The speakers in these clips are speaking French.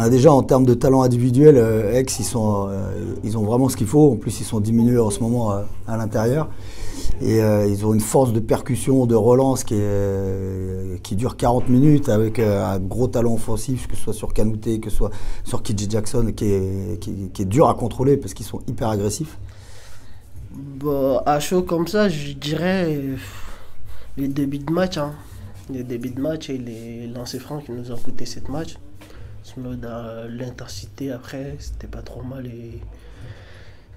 Déjà, en termes de talent individuel, Aix, ils ont vraiment ce qu'il faut. En plus, ils sont diminués en ce moment à l'intérieur. Et ils ont une force de percussion, de relance qui dure 40 minutes avec un gros talent offensif, que ce soit sur Kanouté, que ce soit sur KJ Jackson, qui est dur à contrôler parce qu'ils sont hyper agressifs. Bah, à chaud comme ça, je dirais les débuts de match. Hein. Les débuts de match et les lancers francs qui nous ont coûté cette match. Sinon, dans l'intensité après, c'était pas trop mal et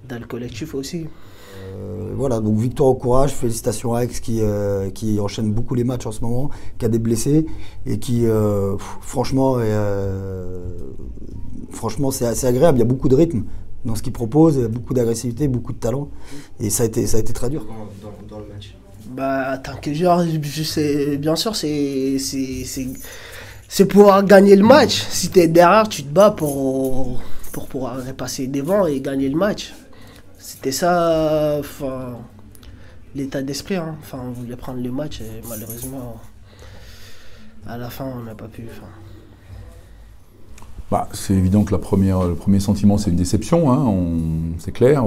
dans le collectif aussi. Voilà, donc victoire au courage, félicitations à Aix qui enchaîne beaucoup les matchs en ce moment, qui a des blessés et qui, franchement, c'est assez agréable. Il y a beaucoup de rythme dans ce qu'il propose, beaucoup d'agressivité, beaucoup de talent et ça a été très dur. Dans le match. Bah, tant que joueur, bien sûr, c'est pouvoir gagner le match. Si tu es derrière, tu te bats pour pouvoir passer devant et gagner le match. C'était ça, l'état d'esprit. Hein. On voulait prendre le match et malheureusement, à la fin, on n'a pas pu. Bah, c'est évident que le premier sentiment, c'est une déception, hein, c'est clair.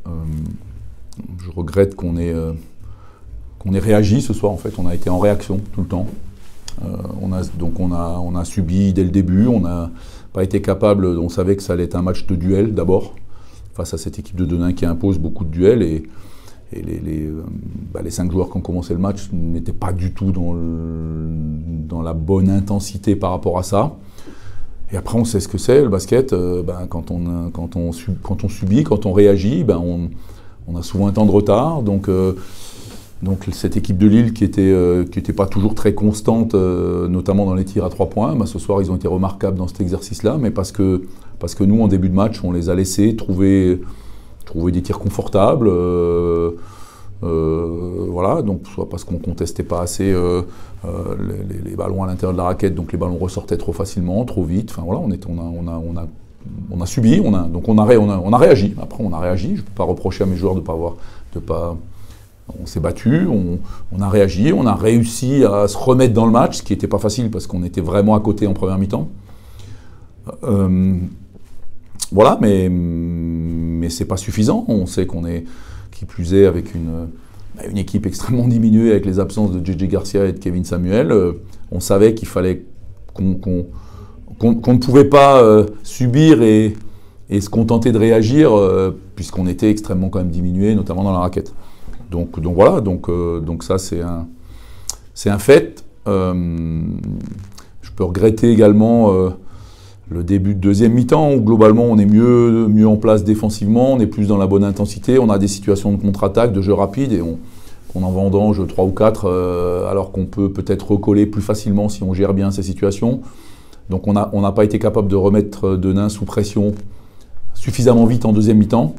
Je regrette qu'on ait réagi ce soir, en fait. On a été en réaction tout le temps. On a subi dès le début, on n'a pas été capable, on savait que ça allait être un match de duel d'abord, face à cette équipe de Denain qui impose beaucoup de duels et les 5 joueurs qui ont commencé le match n'étaient pas du tout dans la bonne intensité par rapport à ça. Et après on sait ce que c'est le basket, quand on subit, quand on réagit, on a souvent un temps de retard. Donc cette équipe de Lille qui était pas toujours très constante, notamment dans les tirs à 3 points, ce soir ils ont été remarquables dans cet exercice-là, mais parce que nous en début de match on les a laissés trouver des tirs confortables, voilà, donc soit parce qu'on contestait pas assez les ballons à l'intérieur de la raquette, donc les ballons ressortaient trop facilement, trop vite. Enfin voilà, on a subi, on a réagi. Après on a réagi. Je peux pas reprocher à mes joueurs de pas. On s'est battu, on a réagi, on a réussi à se remettre dans le match, ce qui n'était pas facile parce qu'on était vraiment à côté en première mi-temps. Voilà, mais c'est pas suffisant. On sait qu'on est, qui plus est, avec une équipe extrêmement diminuée avec les absences de JJ Garcia et de Kevin Samuel. On savait qu'il fallait qu'on ne pouvait pas subir et se contenter de réagir puisqu'on était extrêmement quand même diminué, notamment dans la raquette. Donc voilà, donc ça c'est un fait. Je peux regretter également le début de deuxième mi-temps où globalement on est mieux en place défensivement, on est plus dans la bonne intensité, on a des situations de contre-attaque, de jeu rapide et on en vendange 3 ou 4 alors qu'on peut peut-être recoller plus facilement si on gère bien ces situations. Donc on n'a pas été capable de remettre Denain sous pression suffisamment vite en deuxième mi-temps.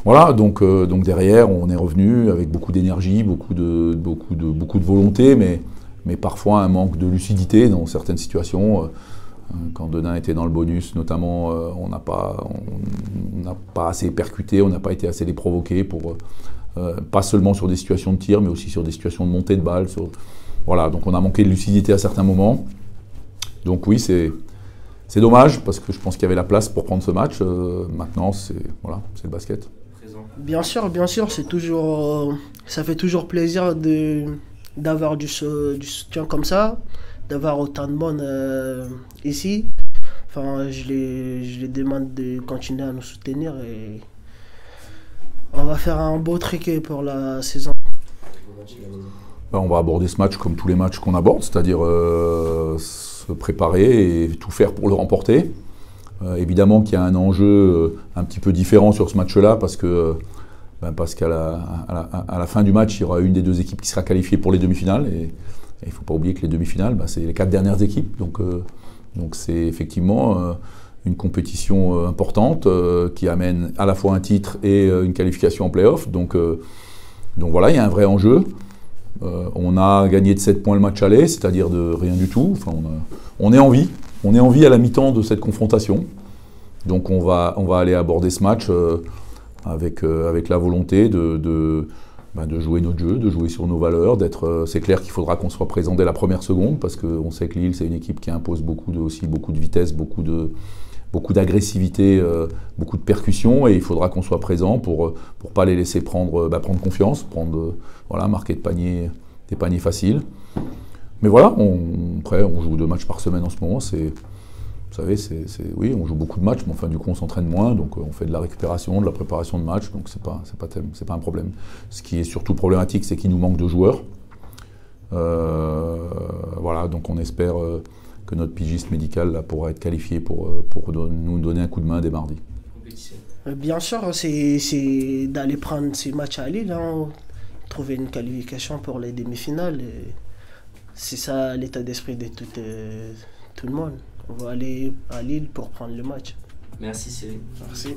Voilà, donc derrière, on est revenu avec beaucoup d'énergie, beaucoup de volonté, mais parfois un manque de lucidité dans certaines situations. Quand Denain était dans le bonus, notamment, on n'a pas assez percuté, on n'a pas été assez les provoquer pour pas seulement sur des situations de tir, mais aussi sur des situations de montée de balle. Voilà, donc on a manqué de lucidité à certains moments. Donc oui, c'est dommage parce que je pense qu'il y avait la place pour prendre ce match. Maintenant, c'est le basket. Bien sûr, c'est toujours, ça fait toujours plaisir d'avoir du soutien comme ça, d'avoir autant de monde ici. Je les demande de continuer à nous soutenir et on va faire un beau truc pour la saison. On va aborder ce match comme tous les matchs qu'on aborde, c'est-à-dire se préparer et tout faire pour le remporter. Évidemment qu'il y a un enjeu un petit peu différent sur ce match-là parce qu'à la fin du match, il y aura une des deux équipes qui sera qualifiée pour les demi-finales et il ne faut pas oublier que les demi-finales, c'est les 4 dernières équipes. Donc c'est effectivement une compétition importante qui amène à la fois un titre et une qualification en play-off. Donc voilà, il y a un vrai enjeu. On a gagné de 7 points le match aller, c'est-à-dire de rien du tout. On est en vie. On est en vie à la mi-temps de cette confrontation. Donc on va aller aborder ce match avec la volonté de de jouer notre jeu, de jouer sur nos valeurs, c'est clair qu'il faudra qu'on soit présent dès la première seconde, parce qu'on sait que Lille, c'est une équipe qui impose beaucoup de vitesse, beaucoup d'agressivité, beaucoup de percussion, et il faudra qu'on soit présent pour pas les laisser prendre confiance, marquer des paniers faciles. Mais voilà, après on joue 2 matchs par semaine en ce moment, vous savez, oui, on joue beaucoup de matchs, mais enfin du coup on s'entraîne moins, donc on fait de la récupération, de la préparation de match, donc c'est pas un problème. Ce qui est surtout problématique, c'est qu'il nous manque de joueurs. Voilà, donc on espère que notre pigiste médical là, pourra être qualifié pour nous donner un coup de main dès mardi. Bien sûr, c'est d'aller prendre ces matchs à Lille, hein, trouver une qualification pour les demi-finales. C'est ça l'état d'esprit de tout le monde. On va aller à Lille pour prendre le match. Merci Céline. Merci.